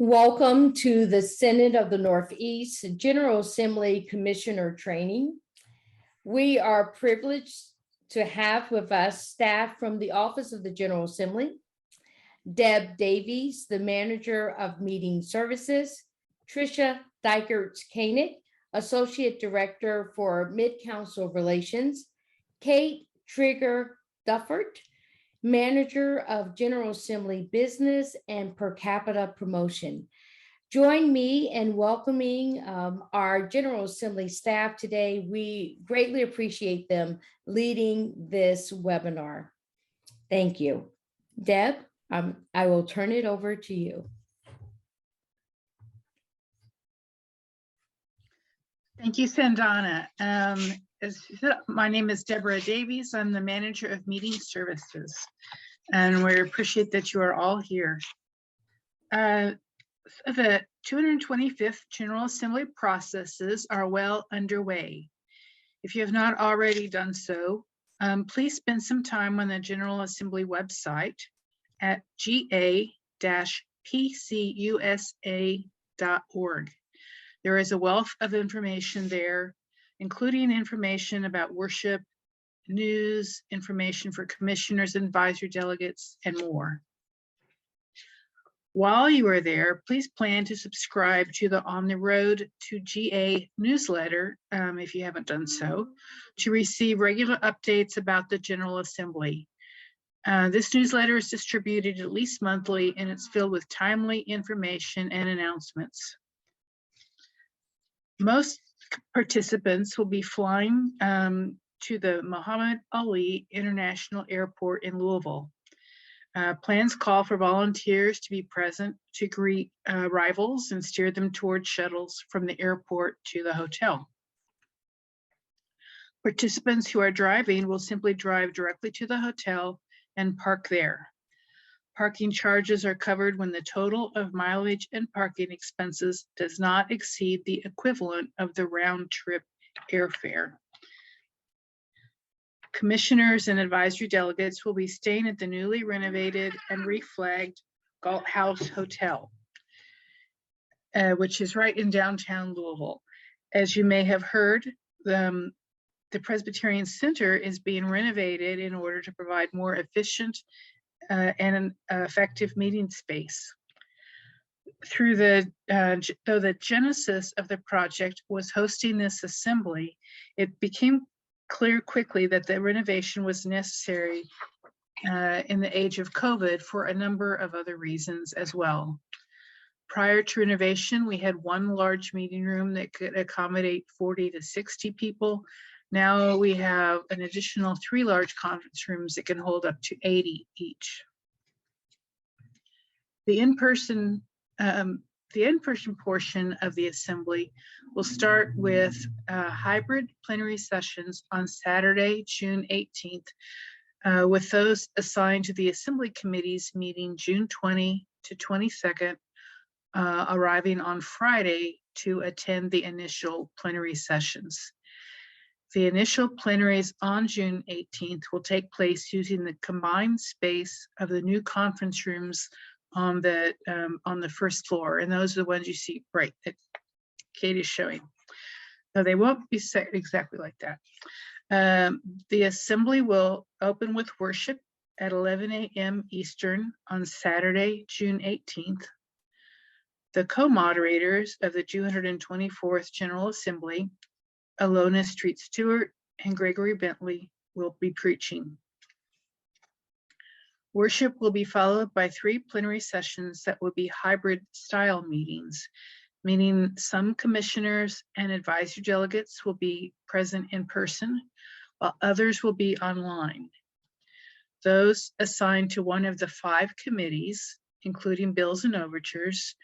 Welcome to the Synod of the Northeast General Assembly Commissioner Training. We are privileged to have with us staff from the Office of the General Assembly, Deb Davies, the Manager of Meeting Services, Tricia Dykert-Koenig, Associate Director for Mid-Council Relations, Kate Trigger-Duffert, Manager of General Assembly Business and Per Capita Promotion. Join me in welcoming our General Assembly staff today. We greatly appreciate them leading this webinar. Thank you. Deb, I will turn it over to you. Thank you, Sandana. My name is Deborah Davies. I'm the Manager of Meeting Services, and we appreciate that you are all here. The 225th General Assembly processes are well underway. If you have not already done so, please spend some time on the General Assembly website at ga-pcusa.org. There is a wealth of information there, including information about worship, news, information for commissioners and advisory delegates, and more. While you are there, please plan to subscribe to the On the Road to GA newsletter, if you haven't done so, to receive regular updates about the General Assembly. This newsletter is distributed at least monthly, and it's filled with timely information and announcements. Most participants will be flying to the Muhammad Ali International Airport in Louisville. Plans call for volunteers to be present to greet arrivals and steer them toward shuttles from the airport to the hotel. Participants who are driving will simply drive directly to the hotel and park there. Parking charges are covered when the total of mileage and parking expenses does not exceed the equivalent of the round-trip airfare. Commissioners and advisory delegates will be staying at the newly renovated and reflagged Galt House Hotel, which is right in downtown Louisville. As you may have heard, the Presbyterian Center is being renovated in order to provide more efficient and an effective meeting space. Though the genesis of the project was hosting this assembly, it became clear quickly that the renovation was necessary in the age of COVID for a number of other reasons as well. Prior to renovation, we had one large meeting room that could accommodate 40 to 60 people. Now we have an additional 3 large conference rooms that can hold up to 80 each. The in-person portion of the assembly will start with hybrid plenary sessions on Saturday, June 18th, with those assigned to the assembly committees meeting June 20 to 22nd, arriving on Friday to attend the initial plenary sessions. The initial plenaries on June 18th will take place using the combined space of the new conference rooms on the first floor, and those are the ones you see right that Kate is showing. So they won't be set exactly like that. The assembly will open with worship at 11 a.m. Eastern on Saturday, June 18th. The co-moderators of the 224th General Assembly, Alona Street Stewart and Gregory Bentley, will be preaching. Worship will be followed by 3 plenary sessions that will be hybrid style meetings, meaning some commissioners and advisory delegates will be present in person, while others will be online. Those assigned to one of the 5 committees, including bills and overtures,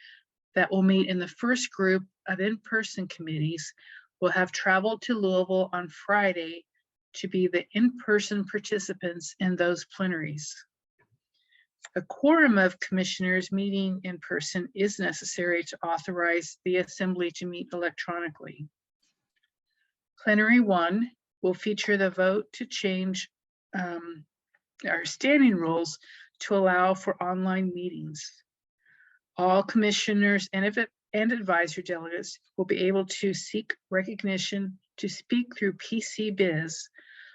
that will meet in the first group of in-person committees will have traveled to Louisville on Friday to be the in-person participants in those plenaries. A quorum of commissioners meeting in person is necessary to authorize the assembly to meet electronically. Plenary 1 will feature the vote to change our standing rules to allow for online meetings. All commissioners and advisory delegates will be able to seek recognition to speak through PC Biz.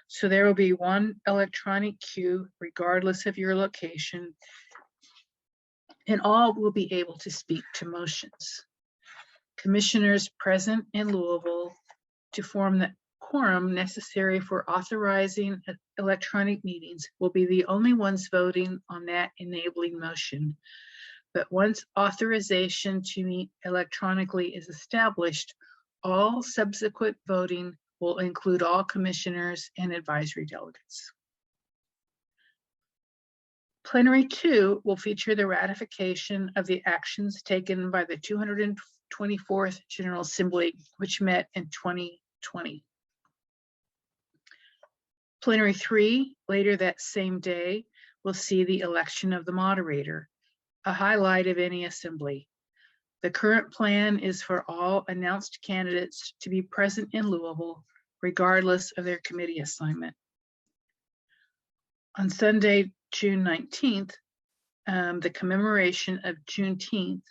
So there will be one electronic queue regardless of your location, and all will be able to speak to motions. Commissioners present in Louisville to form the quorum necessary for authorizing electronic meetings will be the only ones voting on that enabling motion. But once authorization to meet electronically is established, all subsequent voting will include all commissioners and advisory delegates. Plenary 2 will feature the ratification of the actions taken by the 224th General Assembly, which met in 2020. Plenary 3, later that same day, will see the election of the moderator, a highlight of any assembly. The current plan is for all announced candidates to be present in Louisville, regardless of their committee assignment. On Sunday, June 19th, the commemoration of Juneteenth,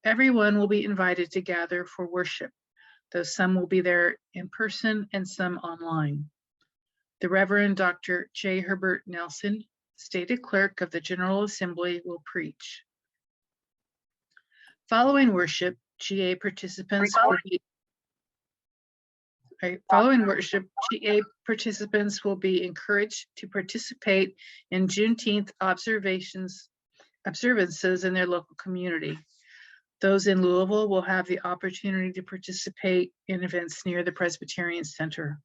everyone will be invited to gather for worship, though some will be there in person and some online. The Reverend Dr. J. Herbert Nelson, Stated Clerk of the General Assembly, will preach. Following worship, GA participants will be encouraged to participate in Juneteenth observances in their local community. Those in Louisville will have the opportunity to participate in events near the Presbyterian Center.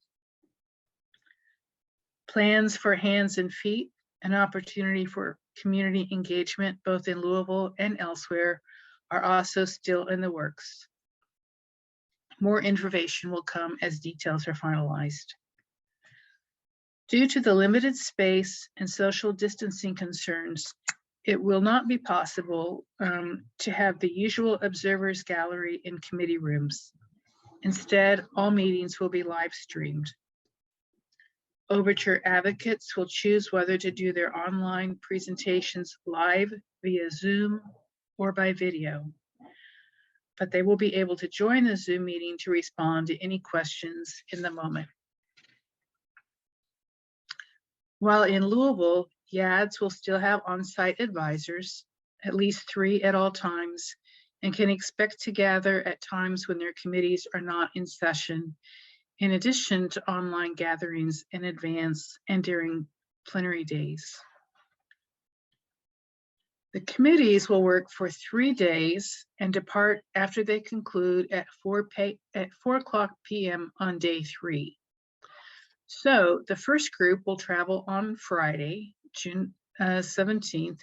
Plans for Hands and Feet, an opportunity for community engagement both in Louisville and elsewhere, are also still in the works. More information will come as details are finalized. Due to the limited space and social distancing concerns, it will not be possible to have the usual observers gallery in committee rooms. Instead, all meetings will be live streamed. Overture advocates will choose whether to do their online presentations live via Zoom or by video, but they will be able to join the Zoom meeting to respond to any questions in the moment. While in Louisville, YADS will still have on-site advisors, at least 3 at all times, and can expect to gather at times when their committees are not in session, in addition to online gatherings in advance and during plenary days. The committees will work for 3 days and depart after they conclude at 4 p.m. on day 3. So the first group will travel on Friday, June 17th,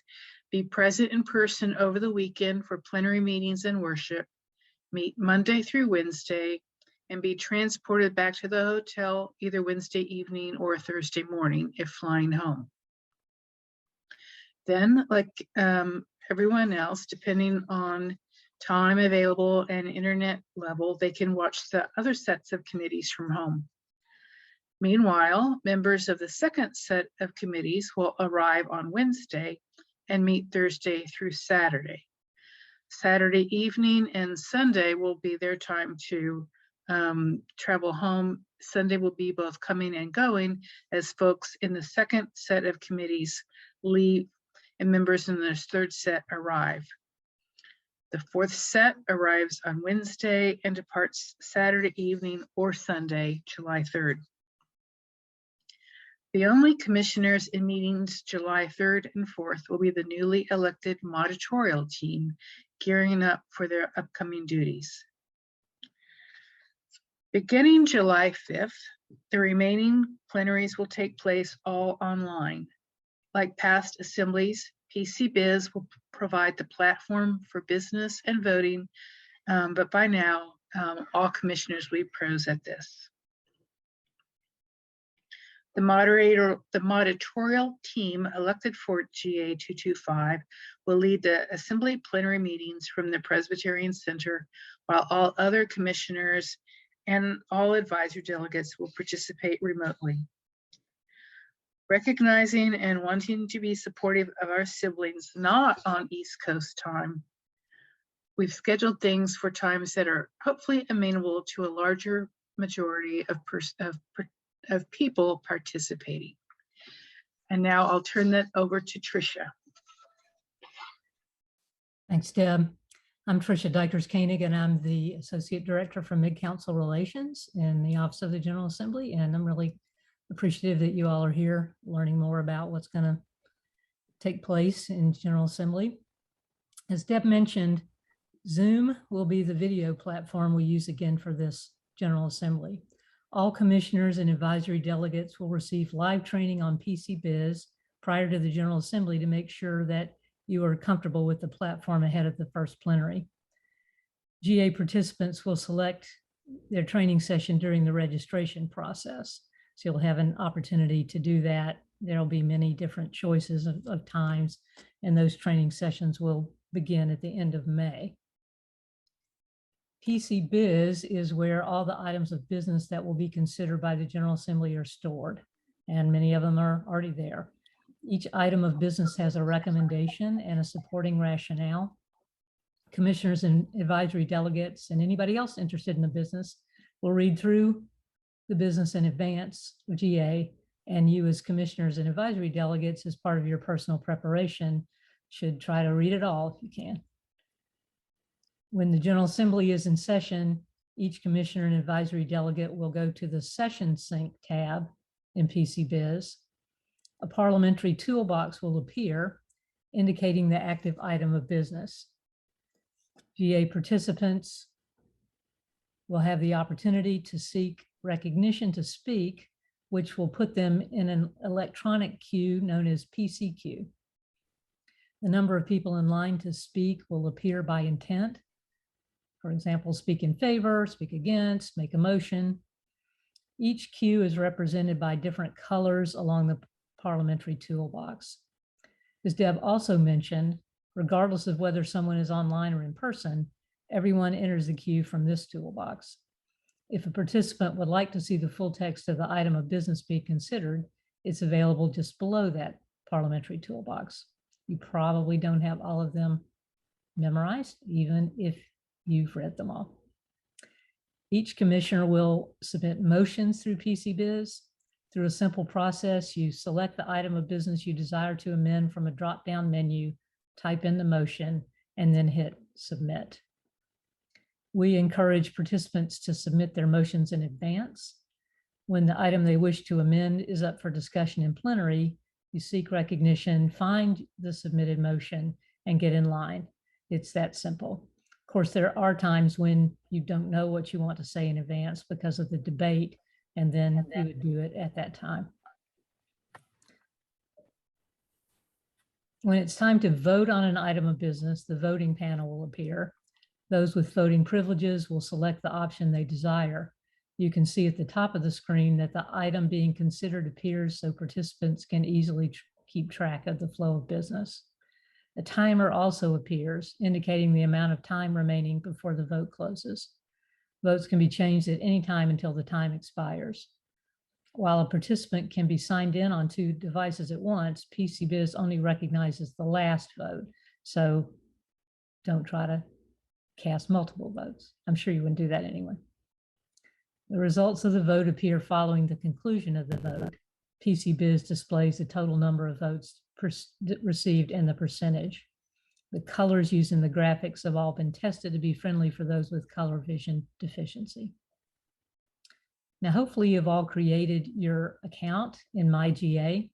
be present in person over the weekend for plenary meetings and worship, meet Monday through Wednesday, and be transported back to the hotel either Wednesday evening or Thursday morning if flying home. Then, like everyone else, depending on time available and internet level, they can watch the other sets of committees from home. Meanwhile, members of the second set of committees will arrive on Wednesday and meet Thursday through Saturday. Saturday evening and Sunday will be their time to travel home. Sunday will be both coming and going as folks in the second set of committees leave and members in the third set arrive. The fourth set arrives on Wednesday and departs Saturday evening or Sunday, July 3rd. The only commissioners in meetings July 3rd and 4th will be the newly elected monitorial team gearing up for their upcoming duties. Beginning July 5th, the remaining plenaries will take place all online. Like past assemblies, PC Biz will provide the platform for business and voting, but by now, all commissioners will be pros at this. The monitorial team elected for GA 225 will lead the assembly plenary meetings from the Presbyterian Center, while all other commissioners and all advisory delegates will participate remotely. Recognizing and wanting to be supportive of our siblings not on East Coast time, We've scheduled things for times that are hopefully amenable to a larger majority of people participating. And now I'll turn that over to Tricia. Thanks, Deb. I'm Tricia Dykers-Koenig, and I'm the Associate Director for Mid-Council Relations in the Office of the General Assembly. And I'm really appreciative that you all are here learning more about what's going to take place in General Assembly. As Deb mentioned, Zoom will be the video platform we use again for this General Assembly. All commissioners and advisory delegates will receive live training on PCBiz prior to the General Assembly to make sure that you are comfortable with the platform ahead of the first plenary. GA participants will select their training session during the registration process. So you'll have an opportunity to do that. There'll be many different choices of times, and those training sessions will begin at the end of May. PCBiz is where all the items of business that will be considered by the General Assembly are stored, and many of them are already there. Each item of business has a recommendation and a supporting rationale. Commissioners and advisory delegates and anybody else interested in the business will read through the business in advance of GA, and you as commissioners and advisory delegates, as part of your personal preparation, should try to read it all if you can. When the General Assembly is in session, each commissioner and advisory delegate will go to the Session Sync tab in PCBiz. A parliamentary toolbox will appear indicating the active item of business. GA participants will have the opportunity to seek recognition to speak, which will put them in an electronic queue known as PCQ. The number of people in line to speak will appear by intent. For example, speak in favor, speak against, make a motion. Each queue is represented by different colors along the parliamentary toolbox. As Deb also mentioned, regardless of whether someone is online or in person, everyone enters the queue from this toolbox. If a participant would like to see the full text of the item of business be considered, it's available just below that parliamentary toolbox. You probably don't have all of them memorized, even if you've read them all. Each commissioner will submit motions through PCBiz. Through a simple process, you select the item of business you desire to amend from a drop-down menu, type in the motion, and then hit submit. We encourage participants to submit their motions in advance. When the item they wish to amend is up for discussion in plenary, you seek recognition, find the submitted motion, and get in line. It's that simple. Of course, there are times when you don't know what you want to say in advance because of the debate, and then you would do it at that time. When it's time to vote on an item of business, the voting panel will appear. Those with voting privileges will select the option they desire. You can see at the top of the screen that the item being considered appears so participants can easily keep track of the flow of business. A timer also appears, indicating the amount of time remaining before the vote closes. Votes can be changed at any time until the time expires. While a participant can be signed in on 2 devices at once, PCBiz only recognizes the last vote. So don't try to cast multiple votes. I'm sure you wouldn't do that anyway. The results of the vote appear following the conclusion of the vote. PCBiz displays the total number of votes received and the percentage. The colors used in the graphics have all been tested to be friendly for those with color vision deficiency. Now, hopefully you've all created your account in MyGA,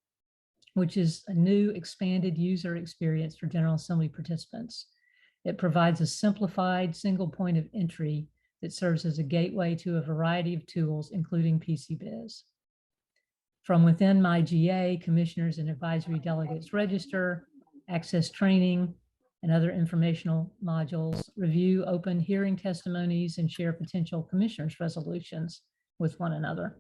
which is a new expanded user experience for General Assembly participants. It provides a simplified single point of entry that serves as a gateway to a variety of tools, including PCBiz. From within MyGA, commissioners and advisory delegates register, access training and other informational modules, review open hearing testimonies, and share potential commissioners' resolutions with one another.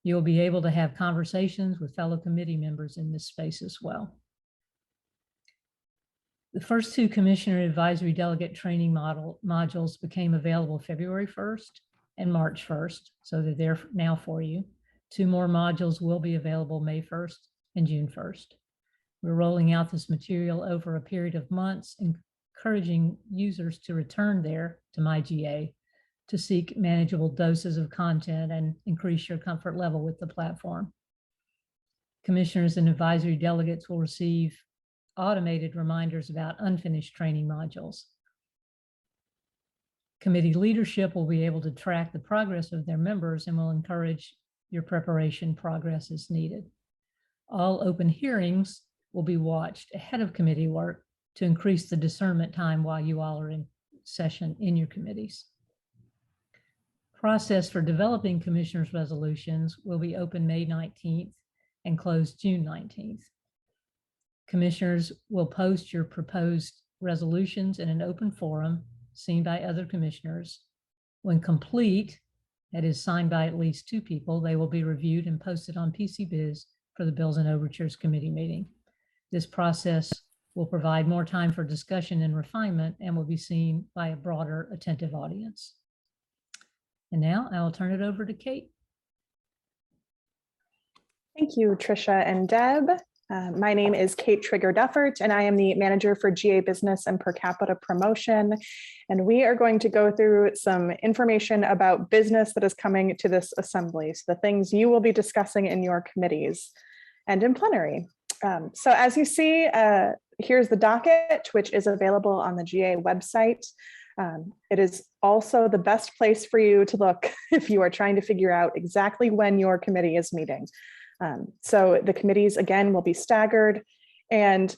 You'll be able to have conversations with fellow committee members in this space as well. The first 2 commissioner advisory delegate training modules became available February 1st and March 1st, so that they're now for you. 2 more modules will be available May 1st and June 1st. We're rolling out this material over a period of months, encouraging users to return there to MyGA to seek manageable doses of content and increase your comfort level with the platform. Commissioners and advisory delegates will receive automated reminders about unfinished training modules. Committee leadership will be able to track the progress of their members and will encourage your preparation progress as needed. All open hearings will be watched ahead of committee work to increase the discernment time while you all are in session in your committees. Process for developing commissioners' resolutions will be open May 19th and closed June 19th. Commissioners will post your proposed resolutions in an open forum seen by other commissioners. When complete, that is signed by at least 2 people, they will be reviewed and posted on PCBiz for the Bills and Overtures Committee meeting. This process will provide more time for discussion and refinement and will be seen by a broader attentive audience. And now I will turn it over to Kate. Thank you, Tricia and Deb. My name is Kate Trigger-Duffert, and I am the manager for GA Business and Per Capita Promotion. And we are going to go through some information about business that is coming to this assembly, so the things you will be discussing in your committees and in plenary. So as you see, here's the docket, which is available on the GA website. It is also the best place for you to look if you are trying to figure out exactly when your committee is meeting. So the committees, again, will be staggered, and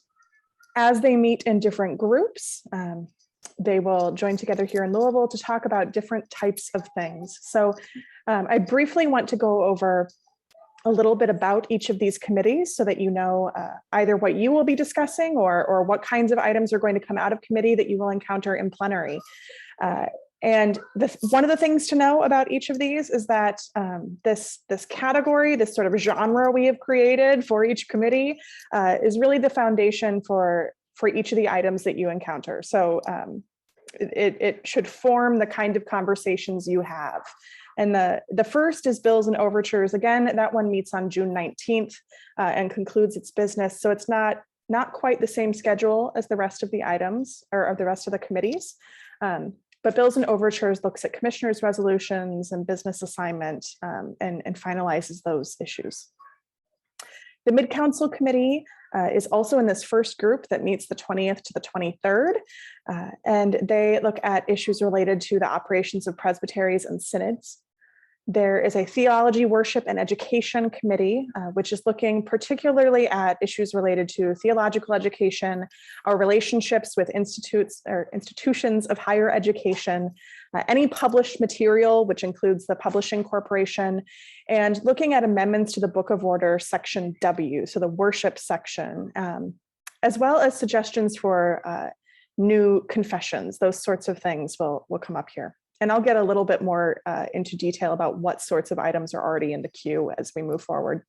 as they meet in different groups, they will join together here in Louisville to talk about different types of things. So I briefly want to go over a little bit about each of these committees so that you know either what you will be discussing or what kinds of items are going to come out of committee that you will encounter in plenary. And one of the things to know about each of these is that this category, this sort of genre we have created for each committee is really the foundation for each of the items that you encounter. So it should form the kind of conversations you have. And the first is Bills and Overtures. Again, that one meets on June 19th and concludes its business. So it's not quite the same schedule as the rest of the items or of the rest of the committees. But Bills and Overtures looks at commissioners' resolutions and business assignment and finalizes those issues. The Mid-Council Committee is also in this first group that meets the 20th to the 23rd. And they look at issues related to the operations of presbyteries and synods. There is a Theology, Worship, and Education Committee, which is looking particularly at issues related to theological education, our relationships with institutes or institutions of higher education, any published material, which includes the Publishing Corporation, and looking at amendments to the Book of Order, Section W, so the worship section, as well as suggestions for new confessions. Those sorts of things will come up here. And I'll get a little bit more into detail about what sorts of items are already in the queue as we move forward.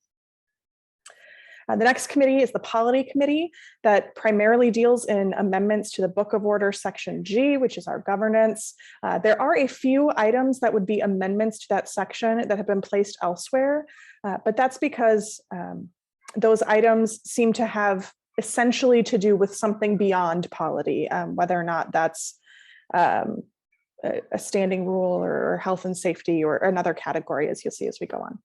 The next committee is the Polity Committee that primarily deals in amendments to the Book of Order, Section G, which is our governance. There are a few items that would be amendments to that section that have been placed elsewhere, but that's because those items seem to have essentially to do with something beyond polity, whether or not that's a standing rule or health and safety or another category, as you'll see as we go on.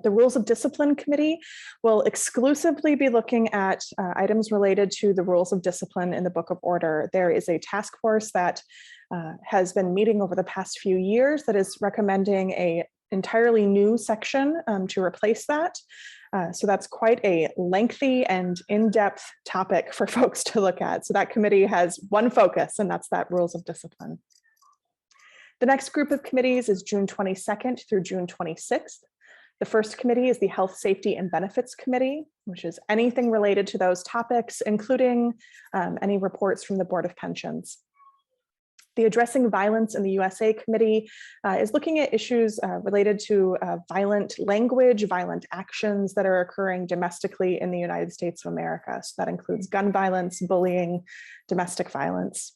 The Rules of Discipline Committee will exclusively be looking at items related to the rules of discipline in the Book of Order. There is a task force that has been meeting over the past few years that is recommending an entirely new section to replace that. So that's quite a lengthy and in-depth topic for folks to look at. So that committee has one focus, and that's that rules of discipline. The next group of committees is June 22nd through June 26th. The first committee is the Health, Safety, and Benefits Committee, which is anything related to those topics, including any reports from the Board of Pensions. The Addressing Violence in the USA Committee is looking at issues related to violent language, violent actions that are occurring domestically in the United States of America. So that includes gun violence, bullying, domestic violence.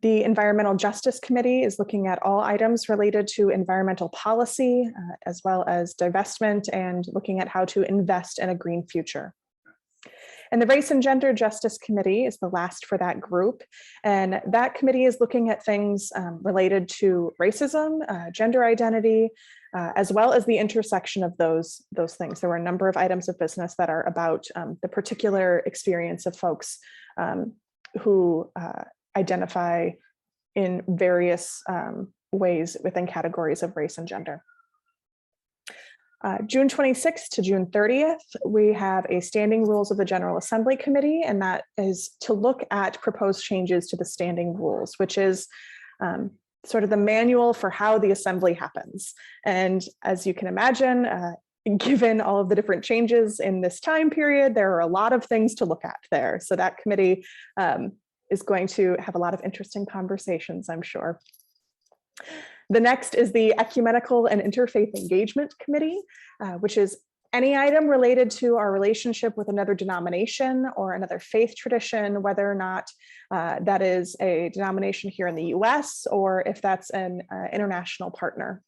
The Environmental Justice Committee is looking at all items related to environmental policy, as well as divestment and looking at how to invest in a green future. And the Race and Gender Justice Committee is the last for that group. And that committee is looking at things related to racism, gender identity, as well as the intersection of those things. There were a number of items of business that are about the particular experience of folks who identify in various ways within categories of race and gender. June 26th to June 30th, we have a standing rules of the General Assembly Committee, and that is to look at proposed changes to the standing rules, which is sort of the manual for how the assembly happens. And as you can imagine, given all of the different changes in this time period, there are a lot of things to look at there. So that committee is going to have a lot of interesting conversations, I'm sure. The next is the Ecumenical and Interfaith Engagement Committee, which is any item related to our relationship with another denomination or another faith tradition, whether or not that is a denomination here in the US or if that's an international partner.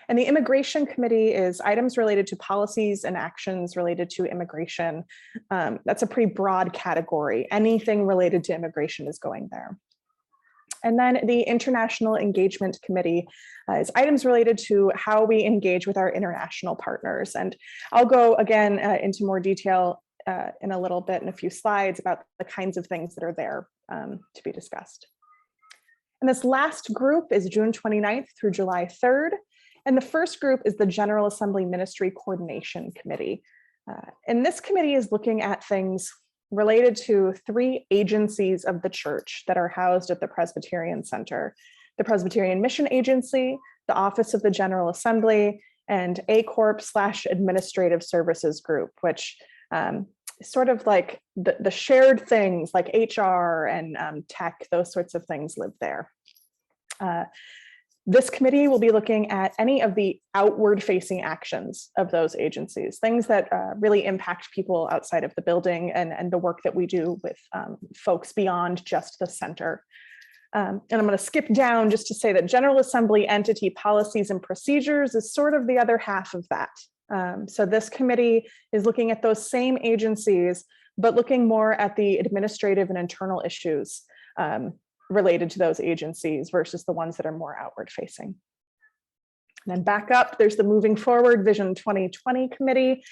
And the Immigration Committee is items related to policies and actions related to immigration. That's a pretty broad category. Anything related to immigration is going there. And then the International Engagement Committee is items related to how we engage with our international partners. And I'll go again into more detail in a little bit in a few slides about the kinds of things that are there to be discussed. And this last group is June 29th through July 3rd. And the first group is the General Assembly Ministry Coordination Committee. And this committee is looking at things related to 3 agencies of the church that are housed at the Presbyterian Center: the Presbyterian Mission Agency, the Office of the General Assembly, and ACORP/Administrative Services Group, which sort of like the shared things like HR and tech, those sorts of things live there. This committee will be looking at any of the outward facing actions of those agencies, things that really impact people outside of the building and the work that we do with folks beyond just the center. And I'm going to skip down just to say that General Assembly entity policies and procedures is sort of the other half of that. So this committee is looking at those same agencies, but looking more at the administrative and internal issues related to those agencies versus the ones that are more outward facing. And then back up, there's the Moving Forward Vision 2020 Committee.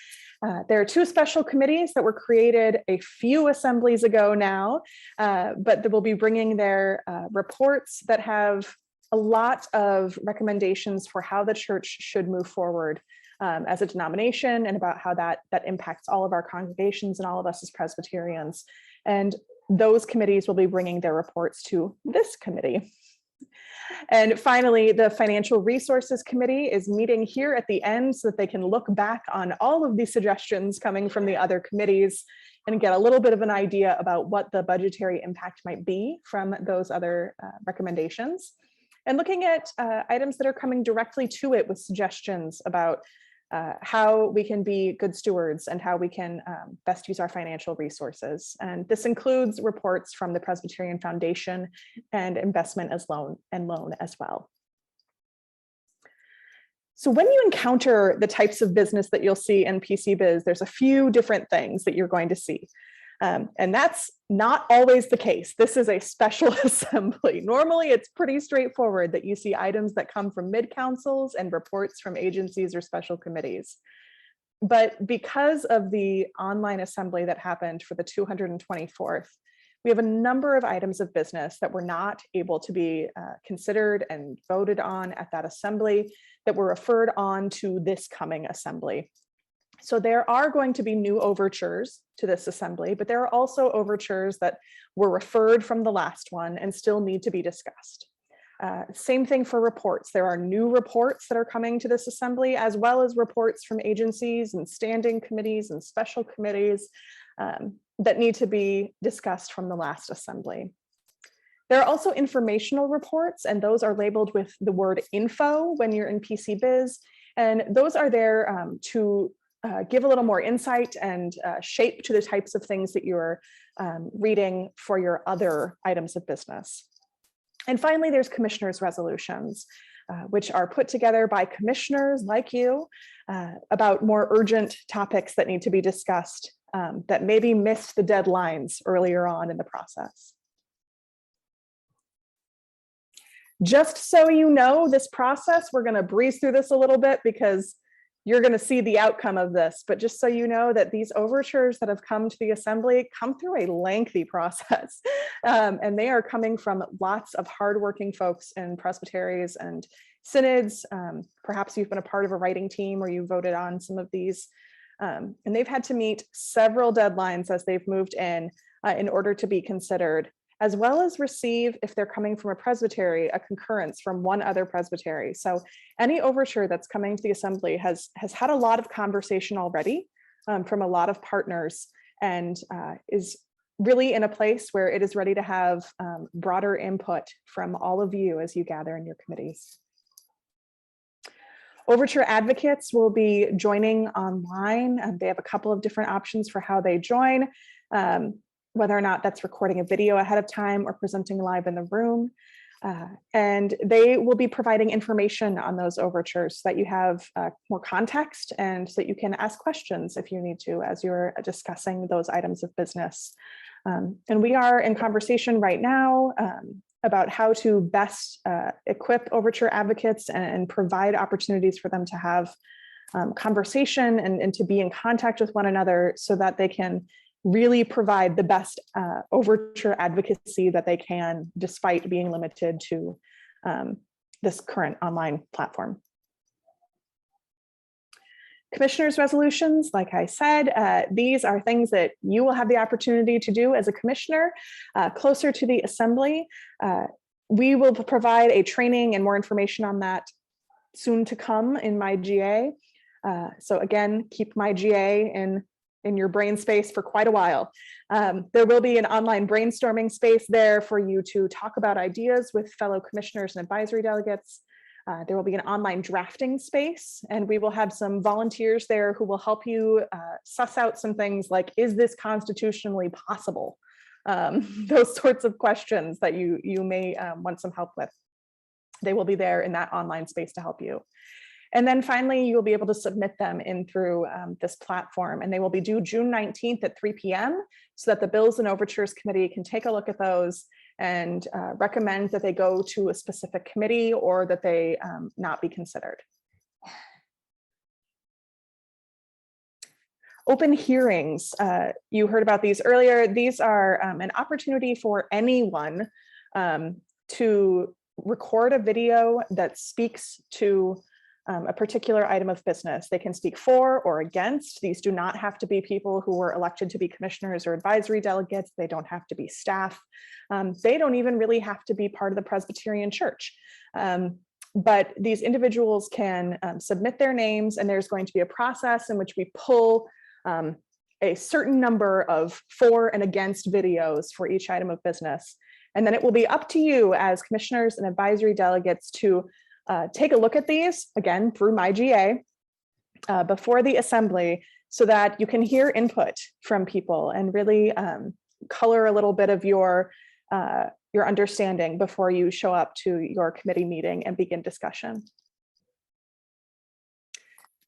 There are 2 special committees that were created a few assemblies ago now, but they will be bringing their reports that have a lot of recommendations for how the church should move forward as a denomination and about how that impacts all of our congregations and all of us as Presbyterians. And those committees will be bringing their reports to this committee. And finally, the Financial Resources Committee is meeting here at the end so that they can look back on all of these suggestions coming from the other committees and get a little bit of an idea about what the budgetary impact might be from those other recommendations. And looking at items that are coming directly to it with suggestions about how we can be good stewards and how we can best use our financial resources. And this includes reports from the Presbyterian Foundation and Investment as Loan as well. So when you encounter the types of business that you'll see in PC Biz, there's a few different things that you're going to see. And that's not always the case. This is a special assembly. Normally, it's pretty straightforward that you see items that come from mid-councils and reports from agencies or special committees. But because of the online assembly that happened for the 224th, we have a number of items of business that were not able to be considered and voted on at that assembly that were referred on to this coming assembly. So there are going to be new overtures to this assembly, but there are also overtures that were referred from the last one and still need to be discussed. Same thing for reports. There are new reports that are coming to this assembly, as well as reports from agencies and standing committees and special committees that need to be discussed from the last assembly. There are also informational reports, and those are labeled with the word info when you're in PC Biz. And those are there to give a little more insight and shape to the types of things that you're reading for your other items of business. And finally, there's commissioners' resolutions, which are put together by commissioners like you about more urgent topics that need to be discussed that maybe missed the deadlines earlier on in the process. Just so you know, this process, we're going to breeze through this a little bit because you're going to see the outcome of this, but just so you know that these overtures that have come to the Assembly come through a lengthy process, and they are coming from lots of hardworking folks in presbyteries and synods. Perhaps you've been a part of a writing team or you voted on some of these, and they've had to meet several deadlines as they've moved in order to be considered, as well as receive, if they're coming from a presbytery, a concurrence from one other presbytery. So any overture that's coming to the Assembly has had a lot of conversation already from a lot of partners, and is really in a place where it is ready to have broader input from all of you as you gather in your committees. Overture advocates will be joining online. They have a couple of different options for how they join. Whether or not that's recording a video ahead of time or presenting live in the room. And they will be providing information on those overtures so that you have more context and so that you can ask questions if you need to as you're discussing those items of business. And we are in conversation right now about how to best equip overture advocates and provide opportunities for them to have conversation and to be in contact with one another so that they can really provide the best overture advocacy that they can, despite being limited to this current online platform. Commissioners' resolutions, like I said, these are things that you will have the opportunity to do as a commissioner closer to the Assembly. We will provide a training and more information on that soon to come in MyGA. So again, keep MyGA in your brain space for quite a while. There will be an online brainstorming space there for you to talk about ideas with fellow commissioners and advisory delegates. There will be an online drafting space, and we will have some volunteers there who will help you suss out some things like, is this constitutionally possible? Those sorts of questions that you may want some help with. They will be there in that online space to help you. And then finally, you'll be able to submit them in through this platform, and they will be due June 19th at 3 p.m. so that the Bills and Overtures Committee can take a look at those and recommend that they go to a specific committee or that they not be considered. Open hearings, you heard about these earlier. These are an opportunity for anyone to record a video that speaks to a particular item of business. They can speak for or against. These do not have to be people who were elected to be commissioners or advisory delegates. They don't have to be staff. They don't even really have to be part of the Presbyterian Church. But these individuals can submit their names, and there's going to be a process in which we pull a certain number of for and against videos for each item of business. And then it will be up to you as commissioners and advisory delegates to take a look at these, again, through MyGA before the Assembly, so that you can hear input from people and really color a little bit of your understanding before you show up to your committee meeting and begin discussion.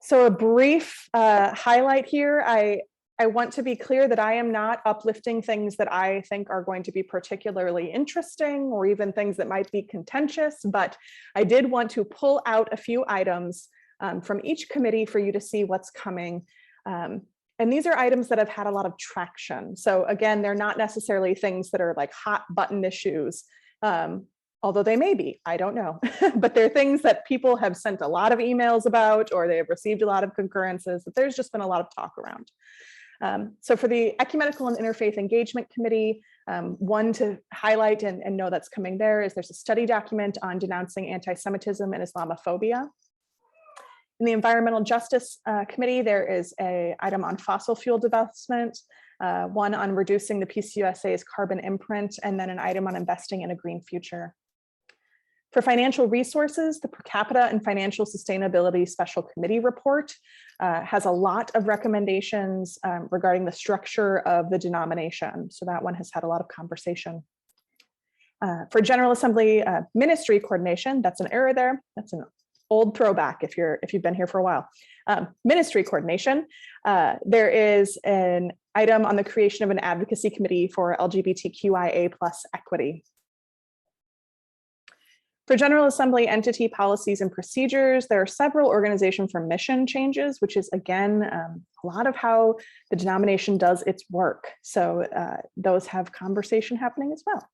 So a brief highlight here. I want to be clear that I am not uplifting things that I think are going to be particularly interesting or even things that might be contentious, but I did want to pull out a few items from each committee for you to see what's coming. And these are items that have had a lot of traction. So again, they're not necessarily things that are like hot button issues, although they may be, I don't know, but they're things that people have sent a lot of emails about, or they have received a lot of concurrences, that there's just been a lot of talk around. So for the Ecumenical and Interfaith Engagement Committee, one to highlight and know that's coming there is there's a study document on denouncing anti-Semitism and Islamophobia. In the Environmental Justice Committee, there is an item on fossil fuel divestment, one on reducing the PCUSA's carbon imprint, and then an item on investing in a green future. For financial resources, the Per Capita and Financial Sustainability Special Committee report has a lot of recommendations regarding the structure of the denomination. So that one has had a lot of conversation. For General Assembly Ministry Coordination, that's an error there. That's an old throwback if you've been here for a while. Ministry coordination. There is an item on the creation of an advocacy committee for LGBTQIA+ equity. For General Assembly entity policies and procedures, there are several organization for mission changes, which is again, a lot of how the denomination does its work. So those have conversation happening as well.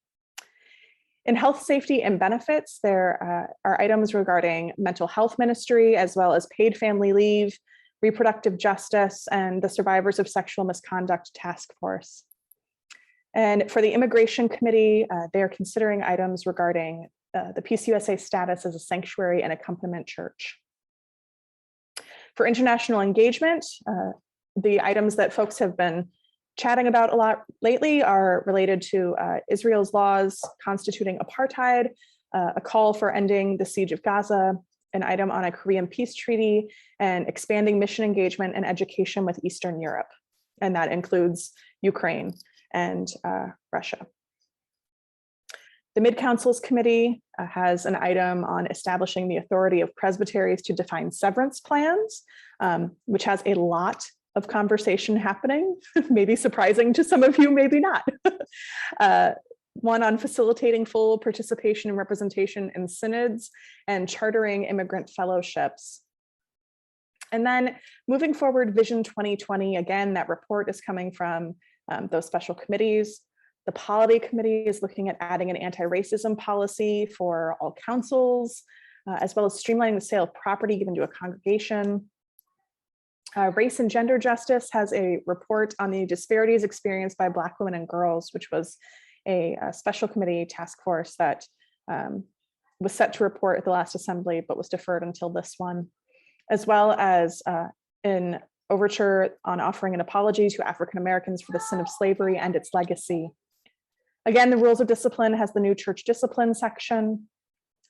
In health, safety, and benefits, there are items regarding mental health ministry, as well as paid family leave, reproductive justice, and the Survivors of Sexual Misconduct Task Force. And for the Immigration Committee, they are considering items regarding the PCUSA status as a sanctuary and accompaniment church. For international engagement, the items that folks have been chatting about a lot lately are related to Israel's laws constituting apartheid, a call for ending the siege of Gaza, an item on a Korean peace treaty, and expanding mission engagement and education with Eastern Europe. And that includes Ukraine and Russia. The Mid-Councils Committee has an item on establishing the authority of presbyteries to define severance plans, which has a lot of conversation happening, maybe surprising to some of you, maybe not. One on facilitating full participation and representation in synods and chartering immigrant fellowships. And then moving forward, Vision 2020, again, that report is coming from those special committees. The Polity Committee is looking at adding an anti-racism policy for all councils, as well as streamlining the sale of property given to a congregation. Race and Gender Justice has a report on the disparities experienced by Black women and girls, which was a special committee task force that was set to report at the last assembly, but was deferred until this one, as well as an overture on offering an apology to African Americans for the sin of slavery and its legacy. Again, the Rules of Discipline has the new church discipline section.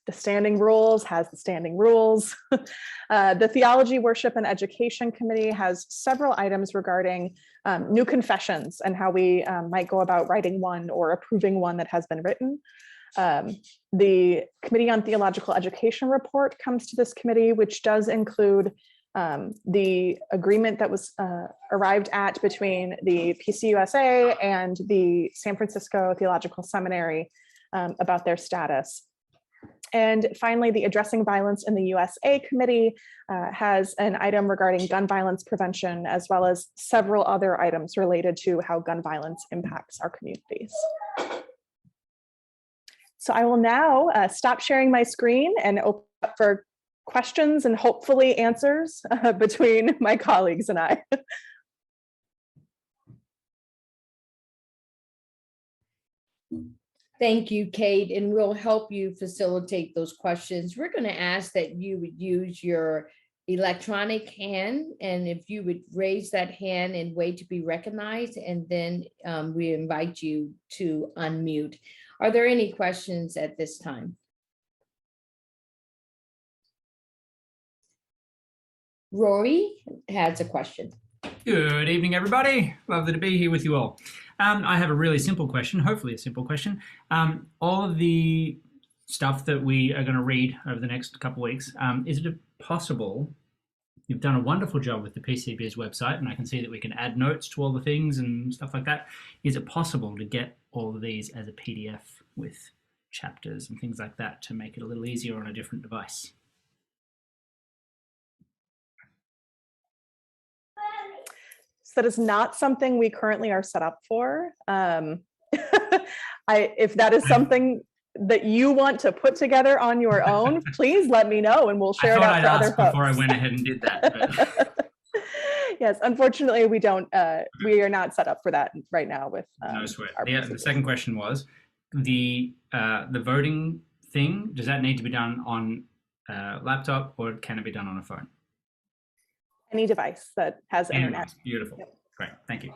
The Standing Rules has the standing rules. The Theology, Worship, and Education Committee has several items regarding new confessions and how we might go about writing one or approving one that has been written. The Committee on Theological Education report comes to this committee, which does include the agreement that was arrived at between the PCUSA and the San Francisco Theological Seminary about their status. And finally, the Addressing Violence in the USA Committee has an item regarding gun violence prevention, as well as several other items related to how gun violence impacts our communities. So I will now stop sharing my screen and open up for questions and hopefully answers between my colleagues and I. Thank you, Kate, and we'll help you facilitate those questions. We're going to ask that you would use your electronic hand, and if you would raise that hand and wait to be recognized, and then we invite you to unmute. Are there any questions at this time? Rory has a question. Good evening, everybody. Lovely to be here with you all. I have a really simple question, hopefully a simple question. All of the stuff that we are going to read over the next couple of weeks, is it possible, you've done a wonderful job with the PCBiz website, and I can see that we can add notes to all the things and stuff like that. Is it possible to get all of these as a PDF with chapters and things like that to make it a little easier on a different device? So that is not something we currently are set up for. If that is something that you want to put together on your own, please let me know and we'll share it out for other folks. Before I went ahead and did that. Yes, unfortunately, we don't. We are not set up for that right now. With no sweat. The second question was the voting thing. Does that need to be done on a laptop or can it be done on a phone? Any device that has internet. Beautiful. Yep. Great. Thank you.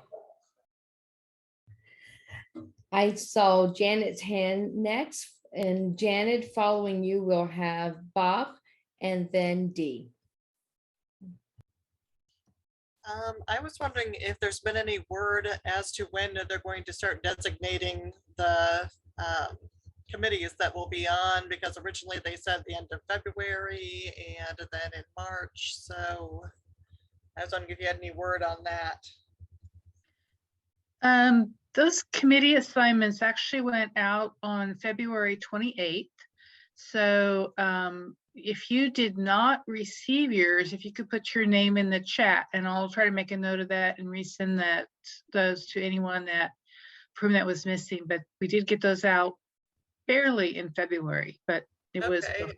I saw Janet's hand next, and Janet, following you, will have Bob and then Dee. I was wondering if there's been any word as to when they're going to start designating the committees that will be on, because originally they said the end of February and then in March. So I was wondering if you had any word on that. Those committee assignments actually went out on February 28th. So if you did not receive yours, if you could put your name in the chat, and I'll try to make a note of that and resend those to anyone from that was missing. But we did get those out barely in February, but it was. Okay.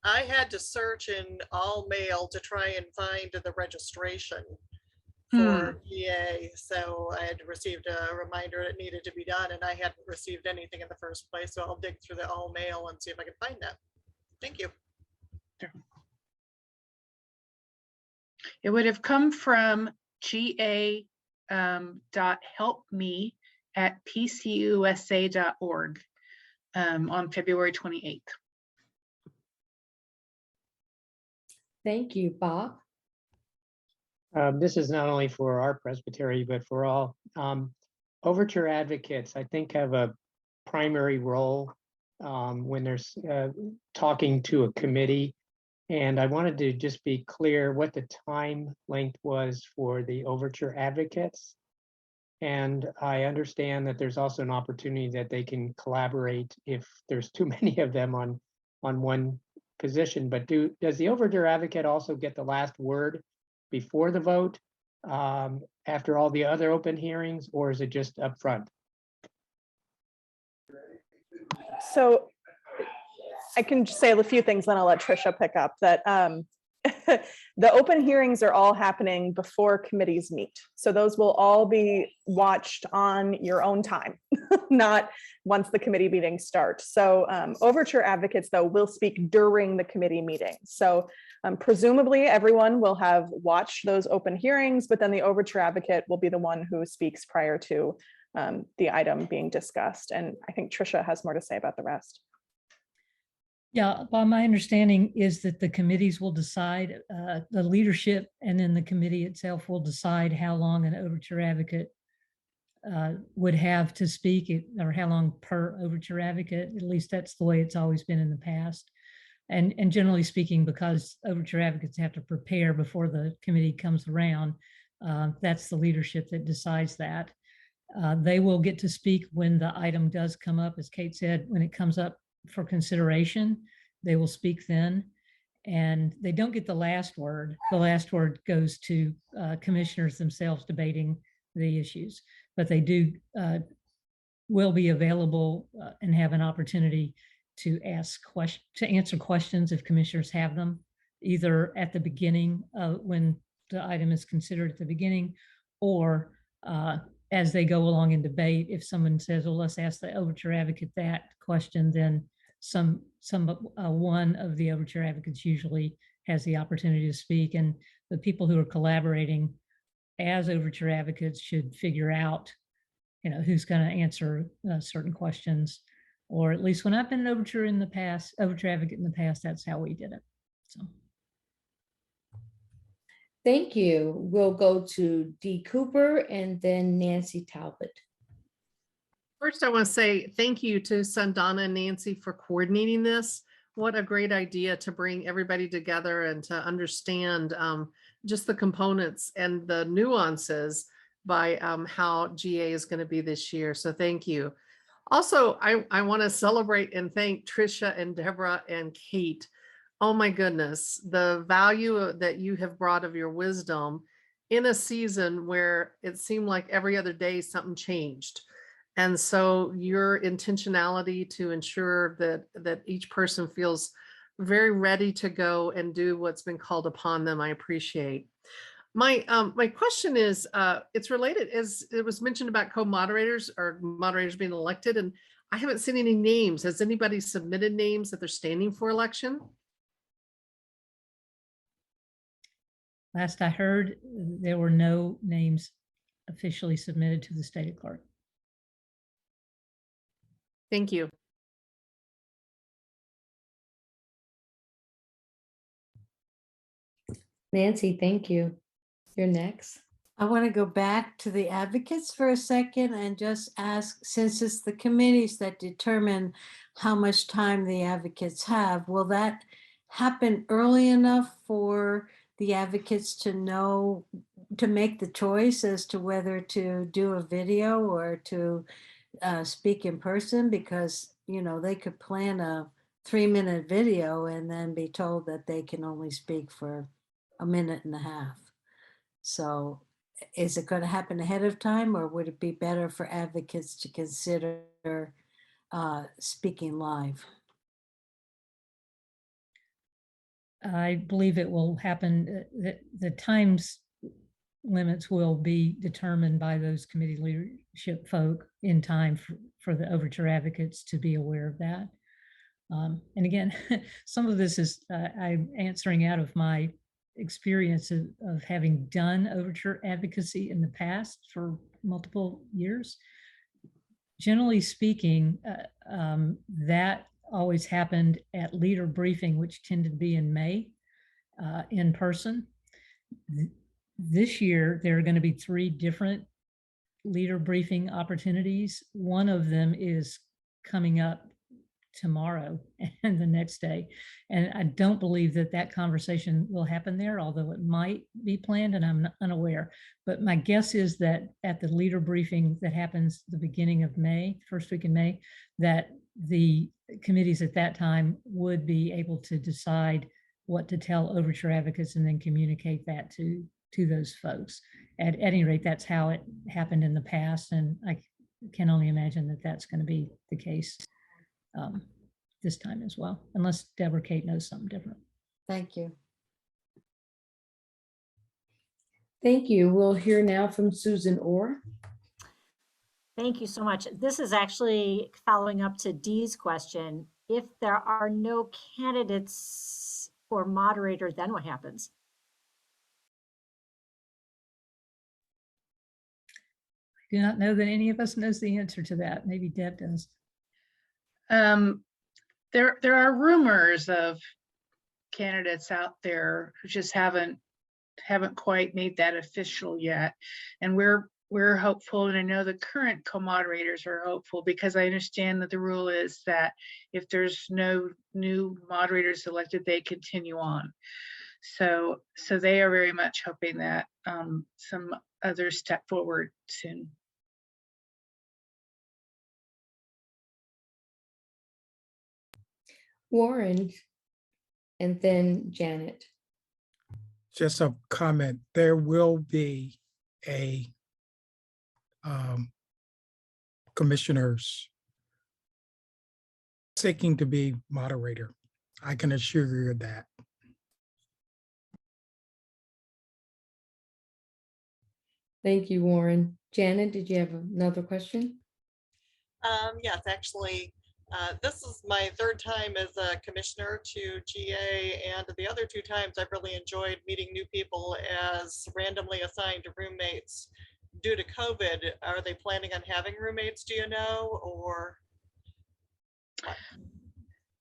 I had to search in all mail to try and find the registration for GA. So I had received a reminder it needed to be done, and I hadn't received anything in the first place. So I'll dig through the all mail and see if I can find that. Thank you. It would have come from ga.helpme@pcusa.org on February 28th. Thank you, Bob. This is not only for our presbytery, but for all. Overture advocates, I think, have a primary role when there's talking to a committee. And I wanted to just be clear what the time length was for the overture advocates. And I understand that there's also an opportunity that they can collaborate if there's too many of them on one position. But does the overture advocate also get the last word before the vote, after all the other open hearings, or is it just up front? So I can just say a few things, then I'll let Tricia pick up that the open hearings are all happening before committees meet. So those will all be watched on your own time, not once the committee meetings start. So overture advocates, though, will speak during the committee meeting. So presumably everyone will have watched those open hearings, but then the overture advocate will be the one who speaks prior to the item being discussed. And I think Tricia has more to say about the rest. Yeah, well, my understanding is that the committees will decide, the leadership and then the committee itself will decide how long an overture advocate would have to speak, or how long per overture advocate. At least that's the way it's always been in the past. And generally speaking, because overture advocates have to prepare before the committee comes around, that's the leadership that decides that. They will get to speak when the item does come up, as Kate said, when it comes up for consideration, they will speak then, and they don't get the last word. The last word goes to commissioners themselves debating the issues, but they will be available and have an opportunity to answer questions if commissioners have them, either at the beginning when the item is considered at the beginning, or as they go along in debate. If someone says, well, let's ask the overture advocate that question, then one of the overture advocates usually has the opportunity to speak. And the people who are collaborating as overture advocates should figure out, who's going to answer certain questions. Or at least when I've been an overture advocate in the past, that's how we did it. So. Thank you. We'll go to Dee Cooper and then Nancy Talbot. First, I want to say thank you to Sundana and Nancy for coordinating this. What a great idea to bring everybody together and to understand just the components and the nuances by how GA is going to be this year. So thank you. Also, I want to celebrate and thank Tricia and Deborah and Kate. Oh my goodness, the value that you have brought of your wisdom in a season where it seemed like every other day something changed. And so your intentionality to ensure that each person feels very ready to go and do what's been called upon them, I appreciate. My question is, it's related, as it was mentioned about co-moderators or moderators being elected, and I haven't seen any names. Has anybody submitted names that they're standing for election? Last I heard, there were no names officially submitted to the state clerk. Thank you. Nancy, thank you. You're next. I want to go back to the advocates for a second and just ask, since it's the committees that determine how much time the advocates have, will that happen early enough for the advocates to know, to make the choice as to whether to do a video or to speak in person? Because, you know, they could plan a 3-minute video and then be told that they can only speak for a minute and a half. So is it going to happen ahead of time, or would it be better for advocates to consider speaking live? I believe it will happen, the times limits will be determined by those committee leadership folk in time for the overture advocates to be aware of that. And again, some of this is I'm answering out of my experience of having done overture advocacy in the past for multiple years. Generally speaking, that always happened at leader briefing, which tended to be in May in person. This year, there are going to be 3 different leader briefing opportunities. One of them is coming up tomorrow and the next day. And I don't believe that that conversation will happen there, although it might be planned and I'm unaware. But my guess is that at the leader briefing that happens the beginning of May, first week in May, that the committees at that time would be able to decide what to tell overture advocates and then communicate that to those folks. At any rate, that's how it happened in the past. And I can only imagine that that's going to be the case this time as well, unless Deborah Kate knows something different. Thank you. Thank you. We'll hear now from Susan Orr. Thank you so much. This is actually following up to Dee's question. If there are no candidates for moderator, then what happens? I do not know that any of us knows the answer to that. Maybe Deb does. There are rumors of candidates out there who just haven't quite made that official yet. And we're hopeful, and I know the current co-moderators are hopeful, because I understand that the rule is that if there's no new moderators elected, they continue on. So they are very much hoping that some others step forward soon. Warren, and then Janet. Just a comment, there will be a commissioners seeking to be moderator. I can assure you of that. Thank you, Warren. Janet, did you have another question? Yes, actually, this is my 3rd time as a commissioner to GA, and the other 2 times I've really enjoyed meeting new people as randomly assigned roommates. Due to COVID, are they planning on having roommates, do you know, or?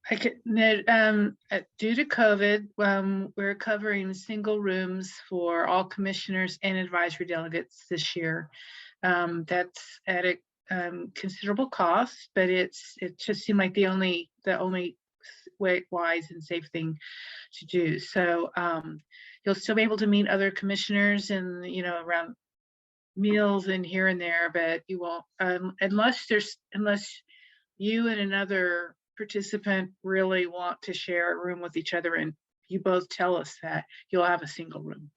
Due to COVID, we're covering single rooms for all commissioners and advisory delegates this year. That's at a considerable cost, but it just seemed like the only way, wise and safe thing to do. So you'll still be able to meet other commissioners and around meals and here and there, but you won't unless you and another participant really want to share a room with each other and you both tell us that, you'll have a single room.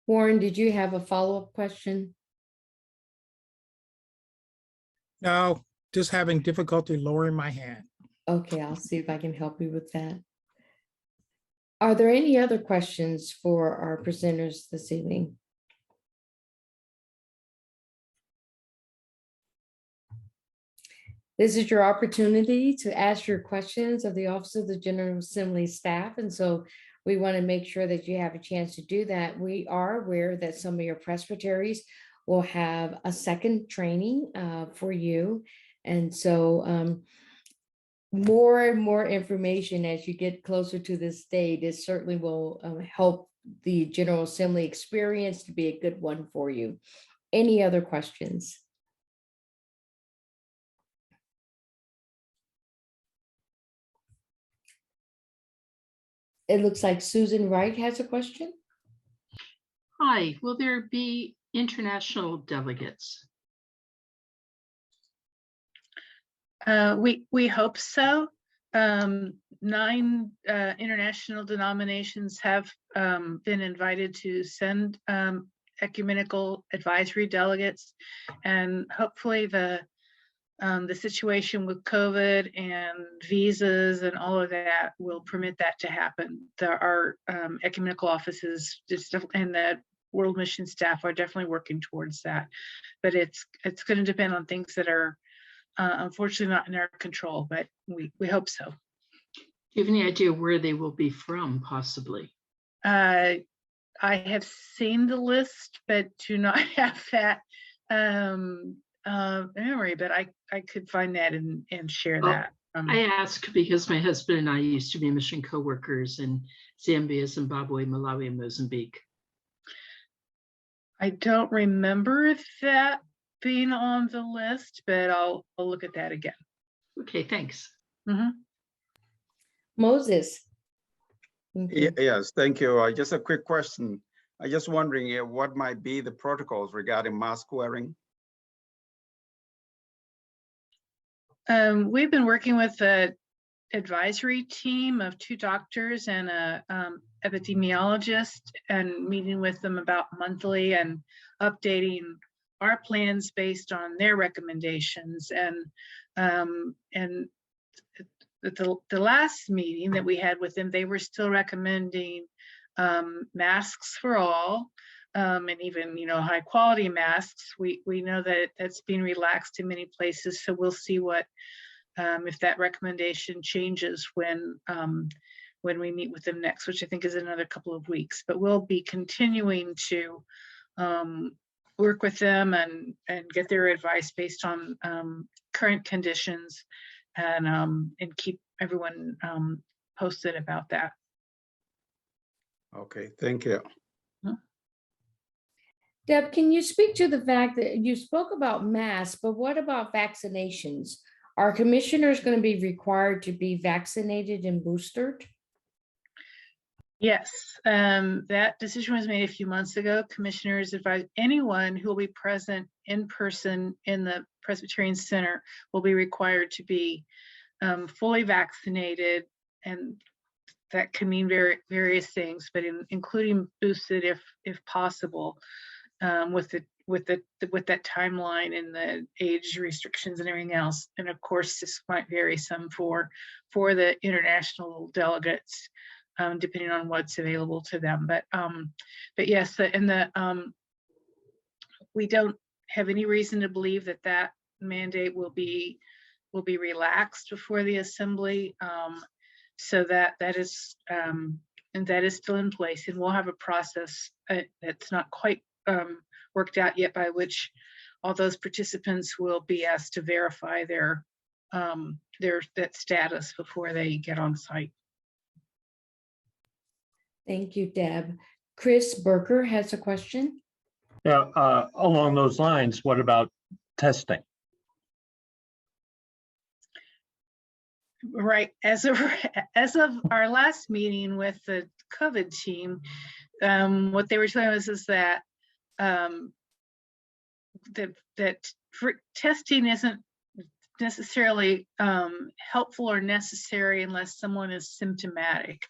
Warren, did you have a follow-up question? No, just having difficulty lowering my hand. Okay, I'll see if I can help you with that. Are there any other questions for our presenters this evening? This is your opportunity to ask your questions of the Office of the General Assembly staff. And so we want to make sure that you have a chance to do that. We are aware that some of your presbyteries will have a second training for you. And so more and more information as you get closer to this date. It certainly will help the General Assembly experience to be a good one for you. Any other questions? It looks like Susan Wright has a question. Hi, will there be international delegates? We hope so. 9 international denominations have been invited to send ecumenical advisory delegates, and hopefully the situation with COVID and visas and all of that will permit that to happen. There are ecumenical offices and the World Mission staff are definitely working towards that, but it's going to depend on things that are unfortunately not in our control, but we hope so. Do you have any idea where they will be from, possibly? I have seen the list, but do not have that memory, but I could find that and share that. I ask because my husband and I used to be mission co-workers in Zambia, Zimbabwe, Malawi, and Mozambique. I don't remember that being on the list, but I'll look at that again. Okay, thanks. Moses. Yes, thank you. Just a quick question. I just wondering what might be the protocols regarding mask wearing? We've been working with an advisory team of 2 doctors and a epidemiologist, and meeting with them about monthly and updating our plans based on their recommendations. And the last meeting that we had with them, they were still recommending masks for all, and even high quality masks. We know that that's being relaxed in many places, so we'll see what if that recommendation changes when we meet with them next, which I think is another couple of weeks. But we'll be continuing to work with them and get their advice based on current conditions, and keep everyone posted about that. Okay, thank you. Deb, can you speak to the fact that you spoke about masks, but what about vaccinations? Are commissioners going to be required to be vaccinated and boosted? Yes, that decision was made a few months ago. Commissioners advise anyone who will be present in person in the Presbyterian Center will be required to be fully vaccinated, and that can mean various things, but including boosted if possible, with that timeline and the age restrictions and everything else. And of course, this might vary some for the international delegates, depending on what's available to them. But yes, we don't have any reason to believe that mandate will be relaxed before the assembly. So that is still in place, and we'll have a process that's not quite worked out yet, by which all those participants will be asked to verify their that status before they get on site. Thank you, Deb. Chris Berger has a question. Yeah, along those lines, what about testing? Right. As of our last meeting with the COVID team, what they were telling us is that testing isn't necessarily helpful or necessary unless someone is symptomatic.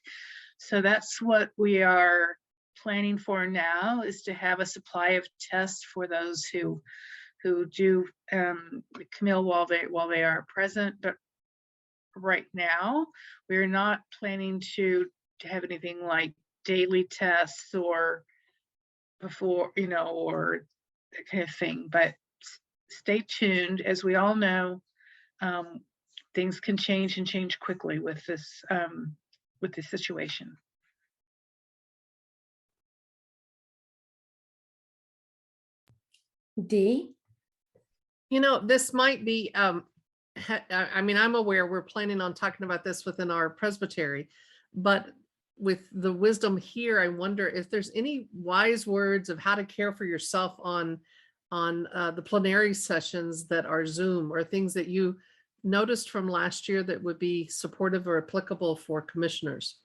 So that's what we are planning for now, is to have a supply of tests for those who do Camille while they are present. But right now, we're not planning to have anything like daily tests or before, or that kind of thing. But stay tuned. As we all know, things can change and change quickly with this situation. Dee? This might be I mean, I'm aware we're planning on talking about this within our presbytery, but with the wisdom here, I wonder if there's any wise words of how to care for yourself on the plenary sessions that are Zoom, or things that you noticed from last year that would be supportive or applicable for commissioners.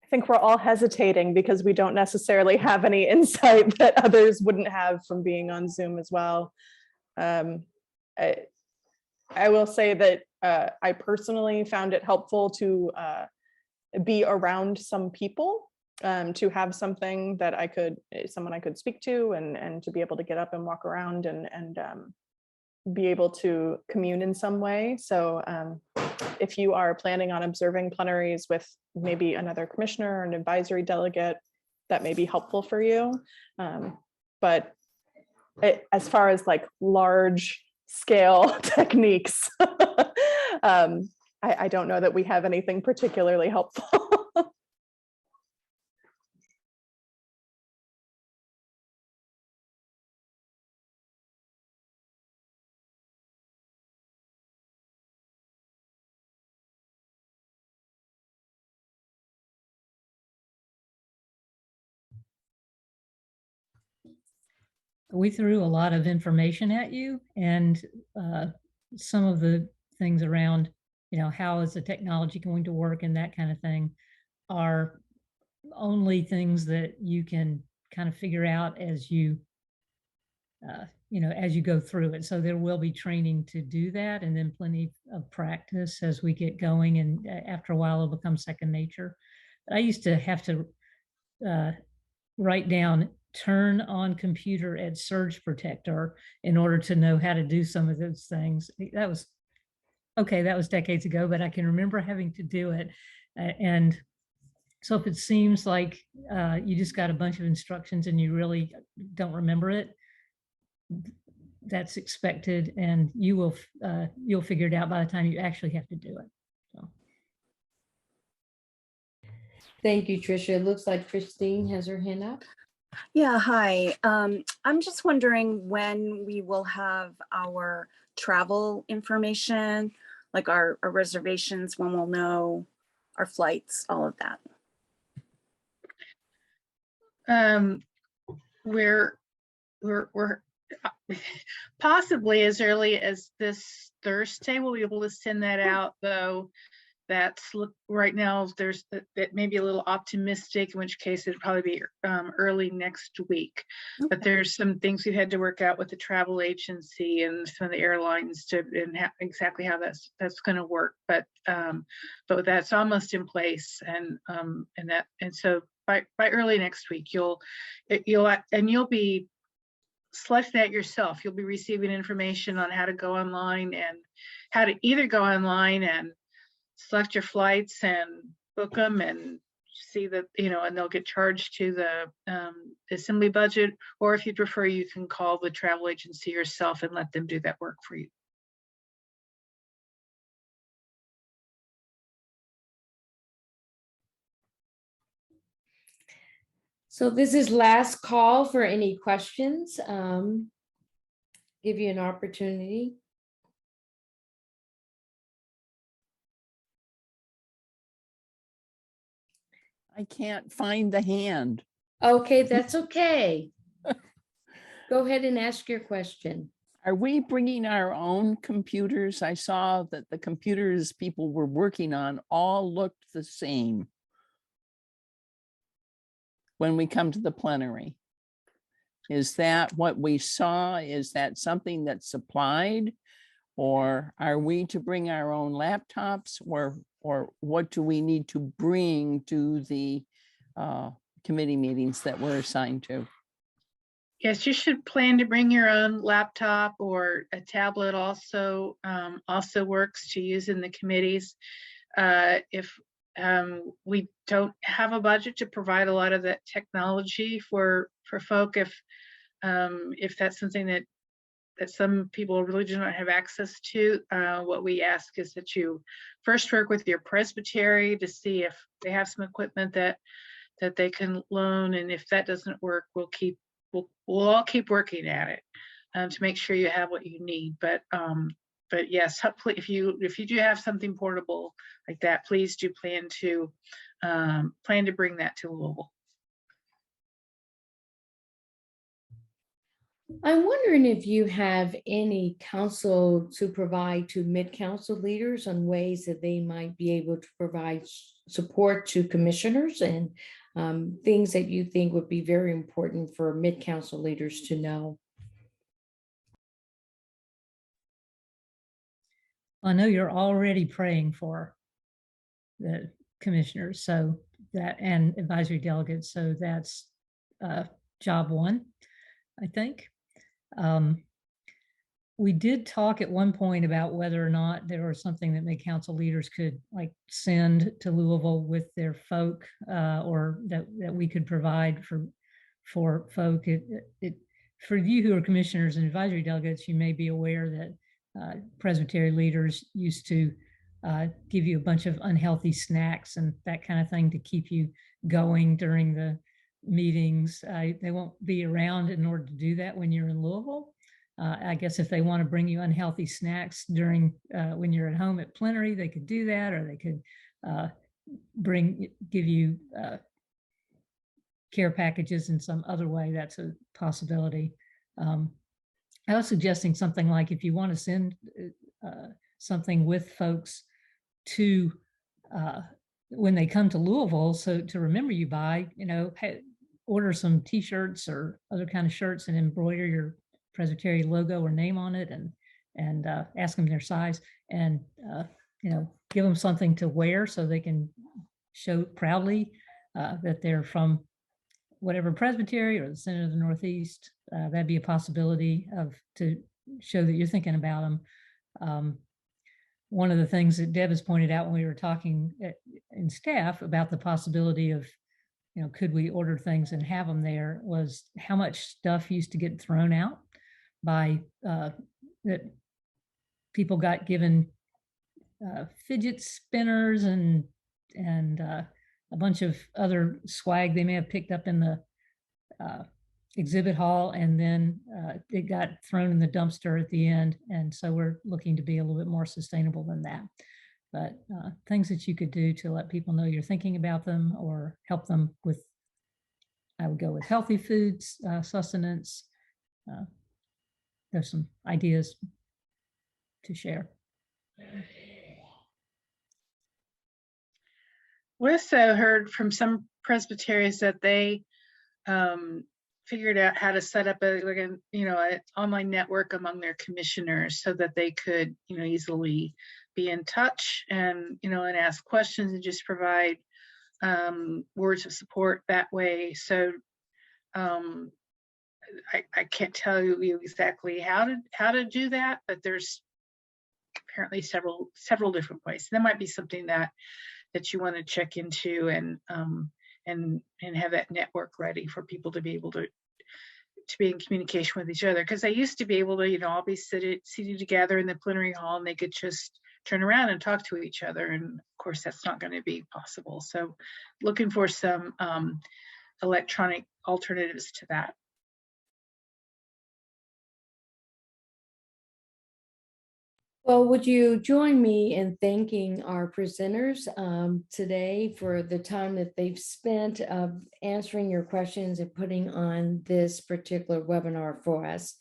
I think we're all hesitating because we don't necessarily have any insight that others wouldn't have from being on Zoom as well. I will say that I personally found it helpful to be around some people, to have something that someone I could speak to, and to be able to get up and walk around and be able to commune in some way. So if you are planning on observing plenaries with maybe another commissioner or an advisory delegate, that may be helpful for you. But as far as like large scale techniques, I don't know that we have anything particularly helpful. We threw a lot of information at you, and some of the things around, how is the technology going to work and that kind of thing are only things that you can kind of figure out as you go through it. So there will be training to do that, and then plenty of practice as we get going. And after a while, it'll become second nature. But I used to have to write down, turn on computer at surge protector in order to know how to do some of those things. That was decades ago, but I can remember having to do it. And so if it seems like you just got a bunch of instructions and you really don't remember it, that's expected, and you'll figure it out by the time you actually have to do it. So. Thank you, Tricia. It looks like Christine has her hand up. Yeah, hi. I'm just wondering when we will have our travel information, like our reservations, when we'll know our flights, all of that. We're possibly as early as this Thursday, we'll be able to send that out, though. That's right now, there's that may be a little optimistic, in which case it'd probably be early next week. Okay. But there's some things we've had to work out with the travel agency and some of the airlines exactly how that's going to work. But that's almost in place, and so by early next week you'll be selecting that yourself. You'll be receiving information on how to go online, and how to either go online and select your flights and book them and see that, and they'll get charged to the assembly budget, or if you prefer, you can call the travel agency yourself and let them do that work for you. So this is last call for any questions. Give you an opportunity. I can't find the hand. Okay, that's okay. Go ahead and ask your question. Are we bringing our own computers? I saw that the computers people were working on all looked the same when we come to the plenary. Is that what we saw? Is that something that's supplied? Or are we to bring our own laptops, or what do we need to bring to the committee meetings that we're assigned to? Yes, you should plan to bring your own laptop, or a tablet also works to use in the committees. If we don't have a budget to provide a lot of that technology for folk, if that's something that that some people really do not have access to. What we ask is that you first work with your presbytery to see if they have some equipment that they can loan, and if that doesn't work, we'll all keep working at it to make sure you have what you need. But yes, hopefully, if you do have something portable like that, please do plan to bring that to Louisville. I'm wondering if you have any counsel to provide to mid-council leaders on ways that they might be able to provide support to commissioners and things that you think would be very important for mid-council leaders to know. I know you're already praying for the commissioners, so that, and advisory delegates, so that's job one, I think. We did talk at one point about whether or not there was something that mid-council leaders could like send to Louisville with their folk, or that we could provide for folk. For you who are commissioners and advisory delegates, you may be aware that Presbytery leaders used to give you a bunch of unhealthy snacks and that kind of thing to keep you going during the meetings. They won't be around in order to do that when you're in Louisville. I guess if they want to bring you unhealthy snacks during when you're at home at plenary, they could do that, or they could give you care packages in some other way. That's a possibility. I was suggesting something like, if you want to send something with folks to when they come to Louisville, so to remember you by, order some t-shirts or other kind of shirts and embroider your Presbytery logo or name on it, and ask them their size, and give them something to wear so they can show proudly that they're from whatever presbytery or the Synod of the Northeast. That'd be a possibility to show that you're thinking about them. One of the things that Deb has pointed out when we were talking in staff about the possibility of, could we order things and have them there, was how much stuff used to get thrown out by that people got given fidget spinners and a bunch of other swag they may have picked up in the exhibit hall, and then it got thrown in the dumpster at the end. And so we're looking to be a little bit more sustainable than that. But things that you could do to let people know you're thinking about them, or help them with, I would go with healthy foods, sustenance. There's some ideas to share. We also heard from some presbyteries that they figured out how to set up an online network among their commissioners so that they could, easily be in touch and, and ask questions and just provide words of support that way. So I can't tell you exactly how to do that, but there's apparently several different ways. That might be something that you want to check into and have that network ready for people to be able to be in communication with each other. Because they used to be able to, all be seated together in the plenary hall, and they could just turn around and talk to each other. And of course, that's not going to be possible. So looking for some electronic alternatives to that. Well, would you join me in thanking our presenters today for the time that they've spent answering your questions and putting on this particular webinar for us.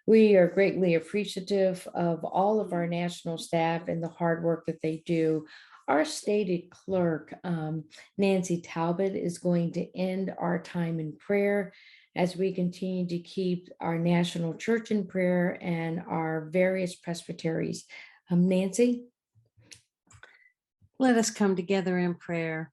We are greatly appreciative of all of our national staff and the hard work that they do. Our stated clerk, Nancy Talbot, is going to end our time in prayer as we continue to keep our national church in prayer and our various presbyteries. Nancy? Let us come together in prayer.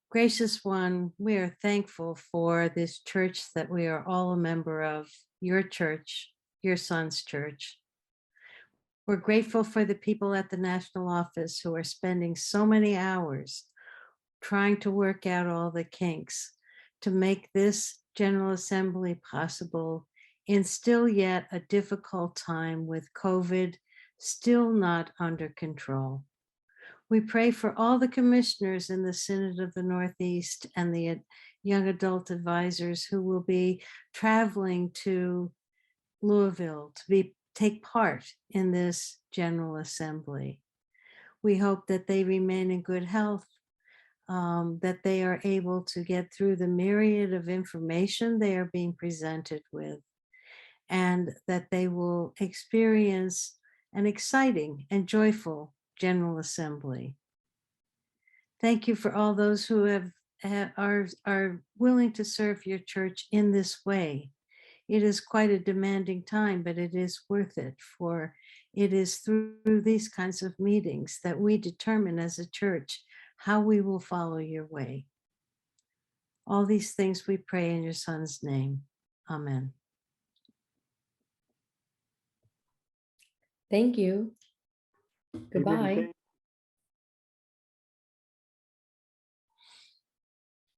Gracious One, we are thankful for this church that we are all a member of, your church, your Son's church. We're grateful for the people at the national office who are spending so many hours trying to work out all the kinks to make this General Assembly possible in still yet a difficult time with COVID still not under control. We pray for all the commissioners in the Synod of the Northeast and the young adult advisors who will be traveling to Louisville to take part in this General Assembly. We hope that they remain in good health, that they are able to get through the myriad of information they are being presented with, and that they will experience an exciting and joyful General Assembly. Thank you for all those who are willing to serve your church in this way. It is quite a demanding time, but it is worth it, for it is through these kinds of meetings that we determine as a church how we will follow your way. All these things we pray in your Son's name. Amen. Thank you. Goodbye.